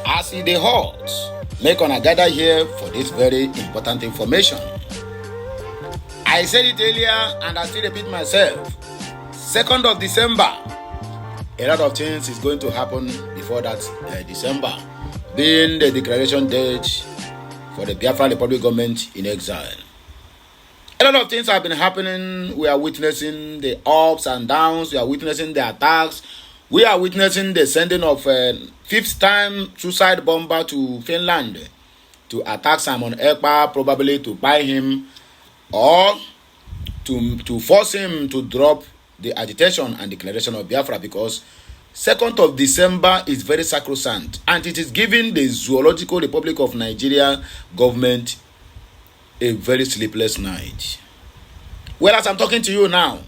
As it is hot, make una gather here for this very important information. I said it earlier and I still repeat myself. 2nd of December, a lot of things is going to happen before that December, being the declaration date for the Biafra Republic government in exile. A lot of things have been happening. We are witnessing the ups and downs. We are witnessing the attacks. We are witnessing the sending of a 5th-time suicide bomber to Finland to attack Simon Ekpa, probably to buy him or to force him to drop the agitation and declaration of Biafra, because 2nd of December is very sacrosanct and it is giving the Zoological Republic of Nigeria government a very sleepless night. Well, as I'm talking to you now,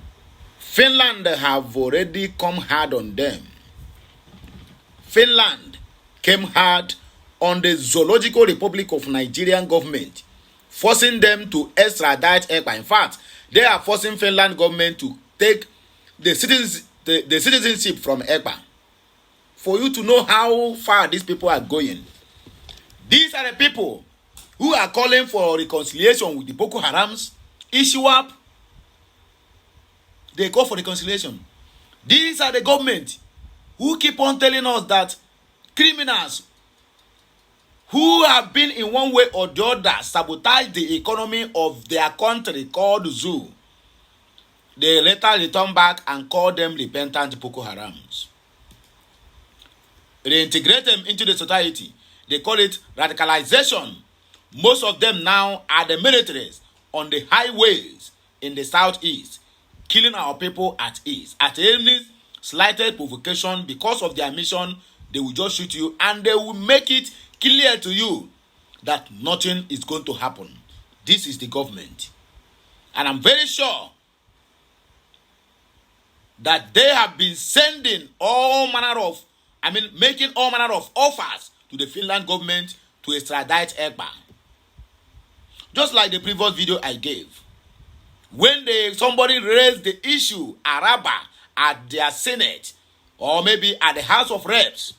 Finland have already come hard on them. Finland came hard on the Zoological Republic of Nigerian government, forcing them to extradite Ekpa. In fact, they are forcing Finland government to take the citizenship from Ekpa. For you to know how far these people are going. These are the people who are calling for reconciliation with the Boko Harams, ISWAP. They call for reconciliation. These are the government who keep on telling us that criminals who have been in one way or the other sabotage the economy of their country called Zoo, they later return back and call them repentant Boko Harams. They integrate them into the society. They call it radicalization. Most of them now are the militaries on the highways in the southeast, killing our people at ease. At any slighted provocation, because of their mission, they will just shoot you and they will make it clear to you that nothing is going to happen. This is the government. And I'm very sure that they have been sending making all manner of offers to the Finland government to extradite Ekpa. Just like the previous video I gave. When somebody raised the issue, Araba, at their Senate, or maybe at the House of Reps,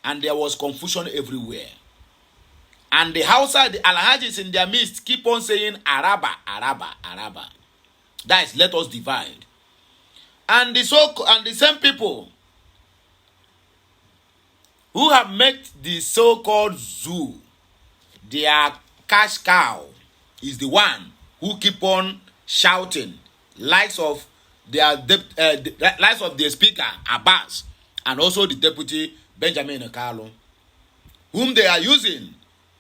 and there was confusion everywhere. And the Hausa, the Alhajis in their midst keep on saying Araba, Araba, Araba. That is, let us divide. And the same people who have made the so-called zoo their cash cow is the one who keep on shouting, likes of the speaker Abbas and also the deputy Benjamin Akalo, whom they are using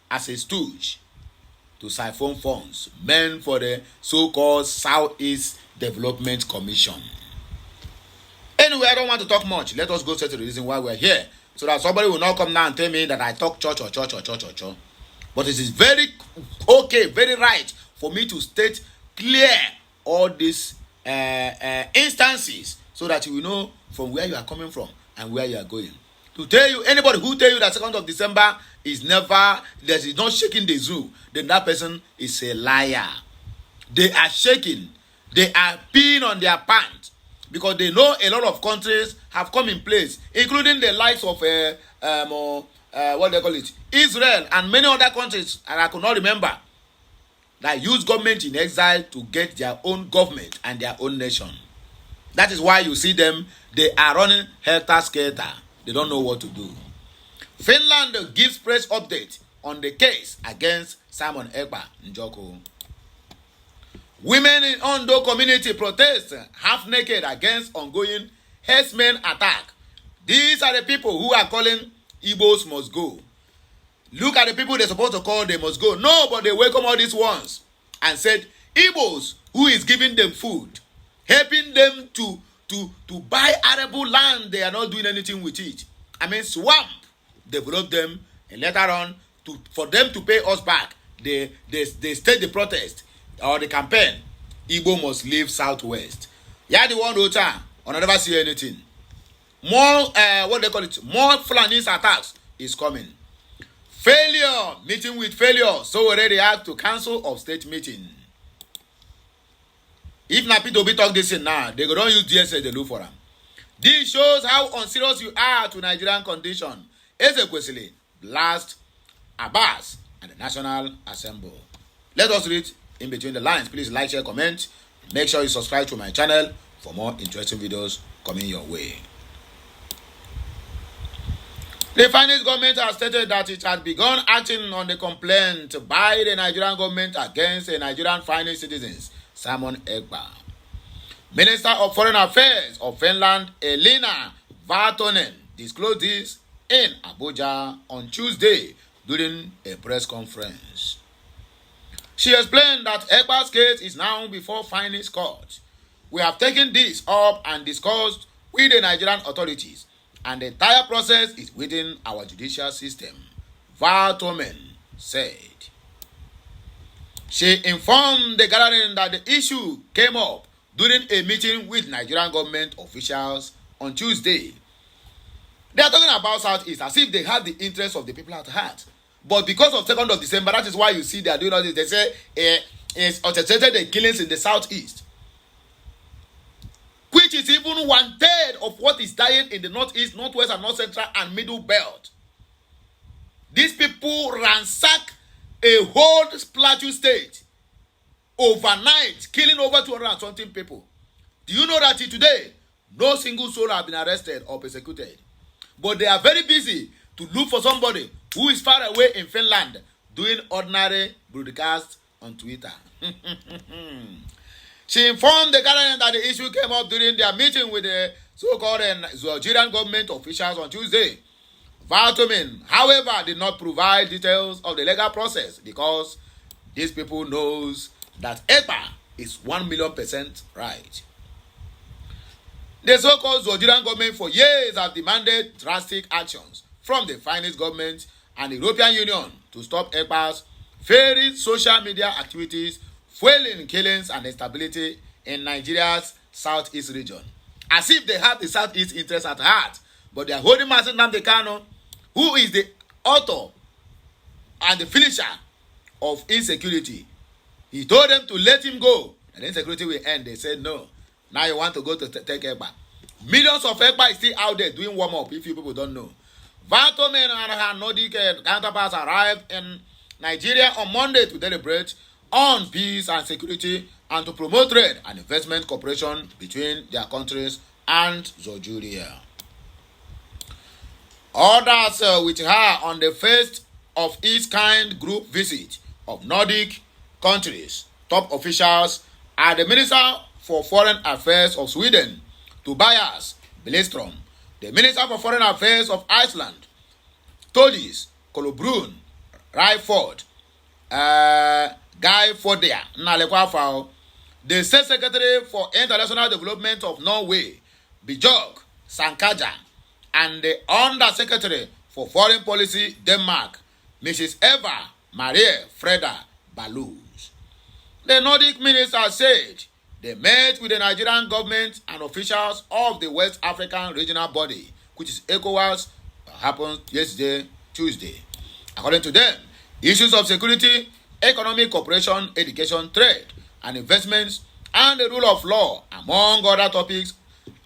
as a stooge to siphon funds meant for the so-called Southeast Development Commission. Anyway, I don't want to talk much. Let us go straight to the reason why we're here, so that somebody will not come now and tell me that I talk church. But it is very okay, very right for me to state clear all these instances, so that you will know from where you are coming from and where you are going. To tell you, anybody who tell you that 2nd of December is not shaking the zoo, then that person is a liar. They are shaking. They are peeing on their pants, because they know a lot of countries have come in place, including the likes of Israel and many other countries, and I could not remember, that use government in exile to get their own government and their own nation. That is why you see them, they are running helter-skelter. They don't know what to do. Finland gives press update on the case against Simon Ekpa Njoko. Women in Ondo community protest half naked against ongoing herdsmen attack. These are the people who are calling Igbos must go. Look at the people they're supposed to call they must go. No, but they welcome all these ones and said Igbos, who is giving them food, helping them to buy arable land, they are not doing anything with it. Swamp, develop them, and later on, for them to pay us back, they stage the protest or the campaign. Igbo must leave Southwest. Yeah, the one who I never see anything. More more Fulanis attacks is coming. Failure, meeting with failure. So already have to cancel of state meeting. If Napi Tobi talk this in now, they go don't use DSS, they look for them. This shows how unserious you are to Nigerian condition. Ezekwesili blast Abbas and the National Assembly. Let us read in between the lines. Please like, share, comment. Make sure you subscribe to my channel for more interesting videos coming your way. The finance government has stated that it has begun acting on the complaint by the Nigerian government against the Nigerian finance citizens, Simon Ekpa. Minister of Foreign Affairs of Finland, Elina Valtonen, disclosed this in Abuja on Tuesday during a press conference. She explained that Ekpa's case is now before finance court. We have taken this up and discussed with the Nigerian authorities, and the entire process is within our judicial system, Valtonen said. She informed the gathering that the issue came up during a meeting with Nigerian government officials on Tuesday. They are talking about Southeast as if they have the interests of the people at heart. But because of 2nd of December, that is why you see they are doing all this. They say it's orchestrated the killings in the Southeast, which is even 1/3 of what is dying in the Northeast, Northwest, and North Central and Middle Belt. These people ransack a whole Plateau state overnight, killing over 200 something people. Do you know that today, no single soul has been arrested or persecuted? But they are very busy to look for somebody who is far away in Finland doing ordinary broadcasts on Twitter. She informed the gathering that the issue came up during their meeting with the so-called Nigerian government officials on Tuesday. Valtonen, however, did not provide details of the legal process because these people knows that Ekpa is 1,000,000% right. The so-called Nigerian government for years have demanded drastic actions from the finance government and the European Union to stop Ekpa's varied social media activities, fueling killings and instability in Nigeria's southeast region. As if they have the southeast interest at heart, but they are holding Mazi Nnamdi Kanu, who is the author and the finisher of insecurity. He told them to let him go, and insecurity will end. They said no. Now you want to go to take Ekpa. Millions of Ekpa is still out there doing warm-up, if you people don't know. Valtonen and her Nordic counterparts arrived in Nigeria on Monday to deliberate on peace and security and to promote trade and investment cooperation between their countries and Nigeria. Others with her on the first of its kind group visit of Nordic countries. Top officials are the Minister for Foreign Affairs of Sweden, Tobias Billström, the Minister for Foreign Affairs of Iceland, Todis Kolbrun Ryford, Guy Fordia Nalekwafao, the State Secretary for International Development of Norway, Bjørg Sankaja, and the Under Secretary for Foreign Policy, Denmark, Mrs. Eva Marie Freda Baluz. The Nordic minister said they met with the Nigerian government and officials of the West African Regional Body, which is ECOWAS, happened yesterday, Tuesday. According to them, issues of security, economic cooperation, education, trade, and investments, and the rule of law, among other topics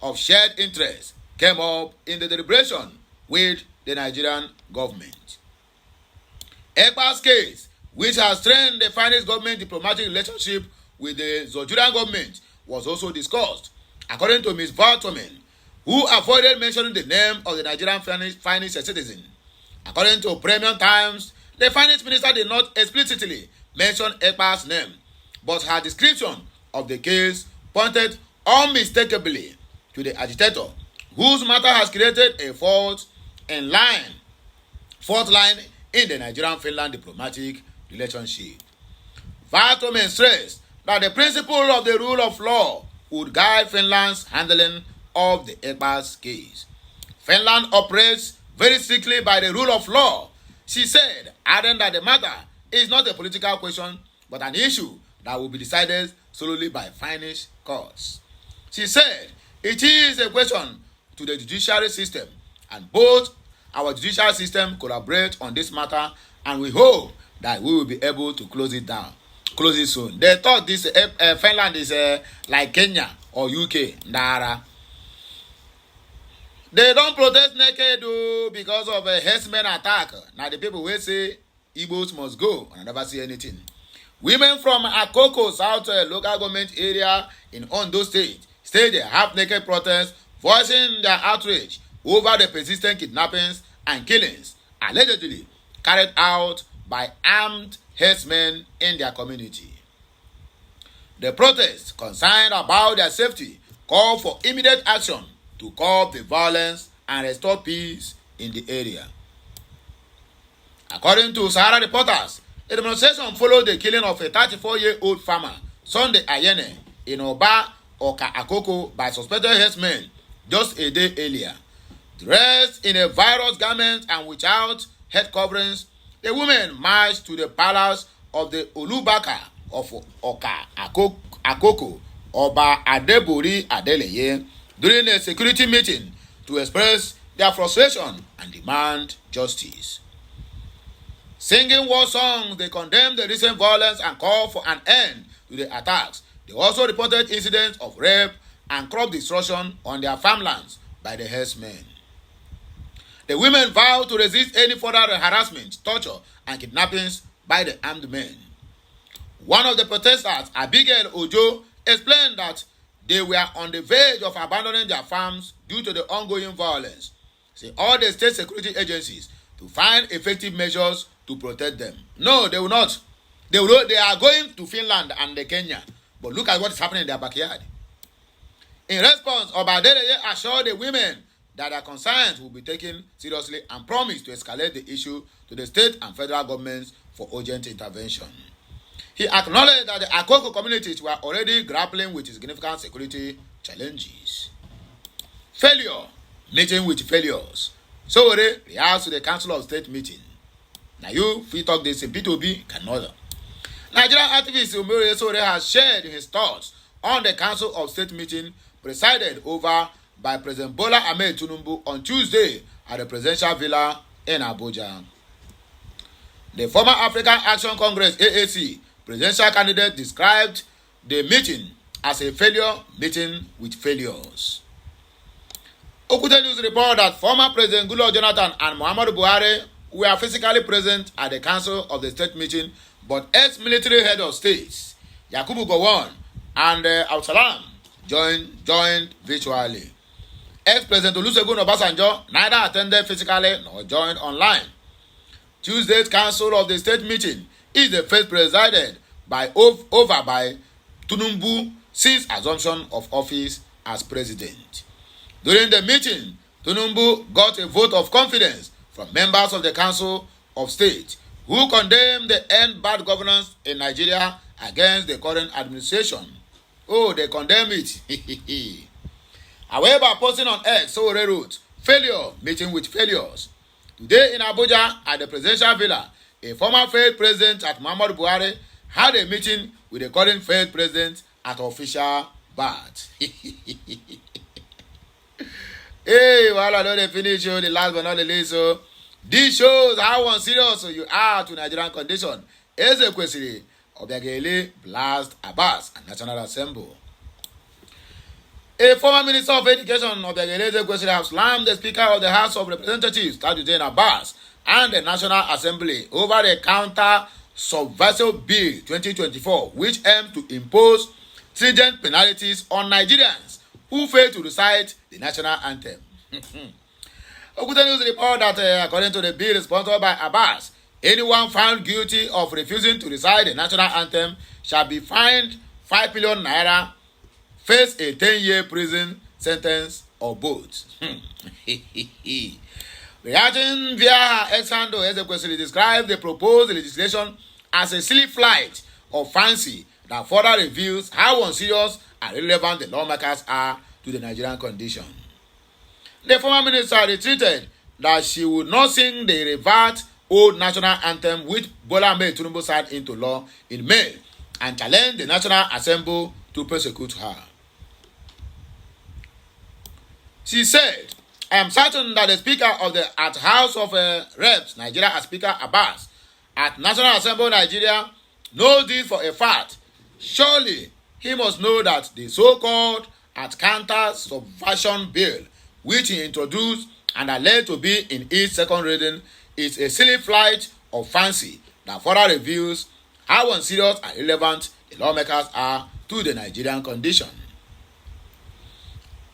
of shared interest, came up in the deliberation with the Nigerian government. Ekpa's case, which has strained the finance government diplomatic relationship with the Nigerian government, was also discussed. According to Ms. Valtonen, who avoided mentioning the name of the Nigerian finance citizen. According to Premium Times, the finance minister did not explicitly mention Ekpa's name, but her description of the case pointed unmistakably to the agitator, whose matter has created a fault line in the Nigerian-Finland diplomatic relationship. Valtonen stressed that the principle of the rule of law would guide Finland's handling of the Ekpa's case. Finland operates very strictly by the rule of law, she said, adding that the matter is not a political question, but an issue that will be decided solely by Finnish courts. She said, it is a question to the judiciary system, and both our judicial system collaborate on this matter, and we hope that we will be able to close it soon. They thought this Finland is like Kenya or UK. Nara. They don't protest naked because of a herdsmen attack. Now the people will say Igbos must go, and I never see anything. Women from Akoko South local government area in Ondo State staged a half-naked protest voicing their outrage over the persistent kidnappings and killings allegedly carried out by armed herdsmen in their community. The protests, concerned about their safety, called for immediate action to curb the violence and restore peace in the area. According to Sahara reporters, the demonstration followed the killing of a 34-year-old farmer, Sunday Ayene, in Oba, Oka Akoko by suspected herdsmen just a day earlier. Dressed in a virus garment and without head coverings, the women marched to the palace of the Olubaka of Oka Akoko, Oba Adebori Adeleye, during a security meeting to express their frustration and demand justice. Singing war songs, they condemned the recent violence and called for an end to the attacks. They also reported incidents of rape and crop destruction on their farmlands by the herdsmen. The women vowed to resist any further harassment, torture, and kidnappings by the armed men. One of the protesters, Abigail Ojo, explained that they were on the verge of abandoning their farms due to the ongoing violence. She urged the state security agencies to find effective measures to protect them. No, they will not. They are going to Finland and Kenya. But look at what is happening in their backyard. In response, Obadeleye assured the women that their concerns will be taken seriously and promised to escalate the issue to the state and federal governments for urgent intervention. He acknowledged that the Akoko communities were already grappling with significant security challenges. Failure, meeting with failures. Sowore reacts to the Council of State meeting. Now you fit talk this in P2B cannot. Nigerian activist Umere Sowore has shared his thoughts on the Council of State meeting presided over by President Bola Ahmed Tinubu on Tuesday at the presidential villa in Abuja. The former African Action Congress AAC presidential candidate described the meeting as a failure meeting with failures. Okute News report that former President Goodluck Jonathan and Muhammadu Buhari were physically present at the Council of the State meeting, but ex-military head of states Yakubu Gowon and Absalom joined virtually. Ex-President Olusegun Obasanjo neither attended physically nor joined online. Tuesday's Council of the State meeting is the first presided over by Tinubu since assumption of office as president. During the meeting, Tinubu got a vote of confidence from members of the Council of State who condemned the end bad governance in Nigeria against the current administration. Oh, they condemn it. However, posting on X, Sowore wrote, failure meeting with failures. Today in Abuja at the presidential villa, a former failed president at Muhammadu Buhari had a meeting with the current failed president at official bat. Hey, well, I know they finish you. The last but not the least, so this shows how unserious you are to Nigerian condition. Ezekwesili Obiageli blast Abbas and National Assembly. A former Minister of Education, Obiageli Ezekwesili, has slammed the Speaker of the House of Representatives, Tajuddin Abbas, and the National Assembly over the Counter-Subversive Bill 2024, which aims to impose stringent penalties on Nigerians who fail to recite the national anthem. Okute News report that according to the bill sponsored by Abbas, anyone found guilty of refusing to recite the national anthem shall be fined 5 million naira, face a 10-year prison sentence, or both. Reacting via her ex-handle, Ezekwesili described the proposed legislation as a silly flight of fancy that further reveals how unserious and irrelevant the lawmakers are to the Nigerian condition. The former minister retreated that she would not sing the revert old national anthem which Bola Ahmed Tinubu signed into law in May and challenged the National Assembly to persecute her. She said, I am certain that the Speaker of the House of Reps, Nigeria, as Speaker Abbas, at National Assembly Nigeria, knows this for a fact. Surely, he must know that the so-called Counter-Subversion Bill, which he introduced and alleged to be in its second reading, is a silly flight of fancy that further reveals how unserious and irrelevant the lawmakers are to the Nigerian condition.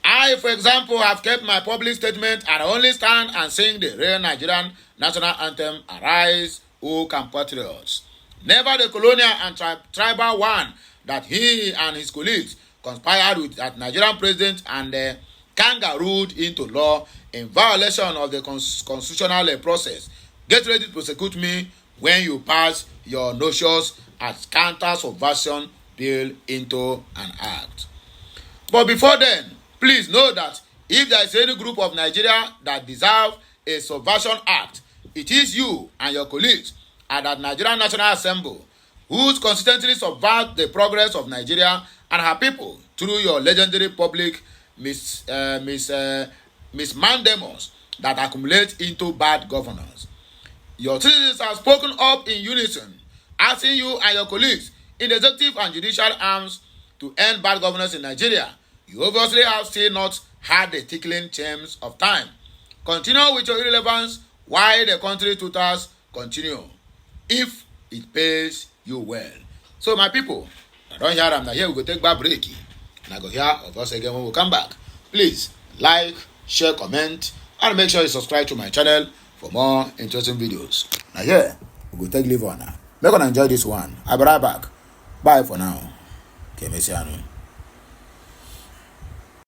I, for example, have kept my public statement and only stand and sing the real Nigerian national anthem, Arise, O compatriots. Never the colonial and tribal one that he and his colleagues conspired with that Nigerian president and kangarooed into law in violation of the constitutional process. Get ready to prosecute me when you pass your notions as counter-subversion bill into an act. But before then, please know that if there is any group of Nigeria that deserve a subversion act, it is you and your colleagues at that Nigerian National Assembly who consistently subvert the progress of Nigeria and her people through your legendary public mismandamus that accumulate into bad governance. Your citizens have spoken up in unison, asking you and your colleagues in the executive and judicial arms to end bad governance in Nigeria. You obviously have still not had the tickling terms of time. Continue with your irrelevance while the country tutors continue, if it pays you well. So my people, I don't hear them. Now here we go take back break. And I go hear of us again when we come back. Please like, share, comment, and make sure you subscribe to my channel for more interesting videos. Now here we go take leave on now. Make sure you enjoy this one. I'll be right back. Bye for now. Okay, Messiano.